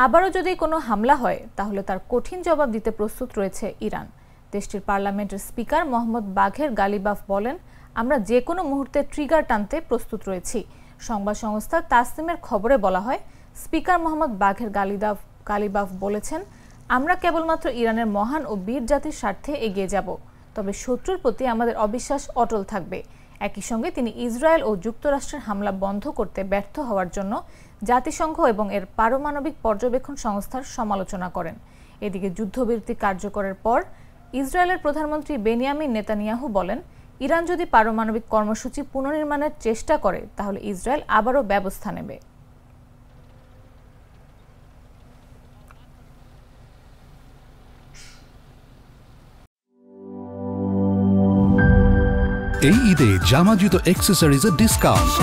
আবারও যদি কোনো হামলা হয় তাহলে তার কঠিন জবাব দিতে প্রস্তুত রয়েছে ইরান। দেশটির পার্লামেন্টের স্পিকার মোহাম্মদ বাঘের গালিবাফ বলেন, আমরা যে কোনো মুহূর্তে ট্রিগার টানতে প্রস্তুত রয়েছি। সংবাদ সংস্থা তাসনিমের খবরে বলা হয়, স্পিকার মোহাম্মদ বাঘের গালিবাফ বলেছেন, আমরা কেবলমাত্র ইরানের মহান ও বীর জাতির স্বার্থে এগিয়ে যাব, তবে শত্রুর প্রতি আমাদের অবিশ্বাস অটল থাকবে। একই সঙ্গে তিনি ইসরায়েল ও যুক্তরাষ্ট্রের হামলা বন্ধ করতে ব্যর্থ হওয়ার জন্য জাতিসংঘ এবং এর পারমাণবিক পর্যবেক্ষণ সংস্থার সমালোচনা করেন। এদিকে যুদ্ধবিরতি কার্যকরের পর ইসরায়েলের প্রধানমন্ত্রী বেনিয়ামিন নেতানিয়াহু বলেন, ইরান যদি পারমাণবিক কর্মসূচি পুনর্নির্মাণের চেষ্টা করে তাহলে ইসরায়েল আবারও ব্যবস্থা নেবে। এই ঈদে জামা জুতো অ্যাক্সেসরিজের ডিসকাউন্ট।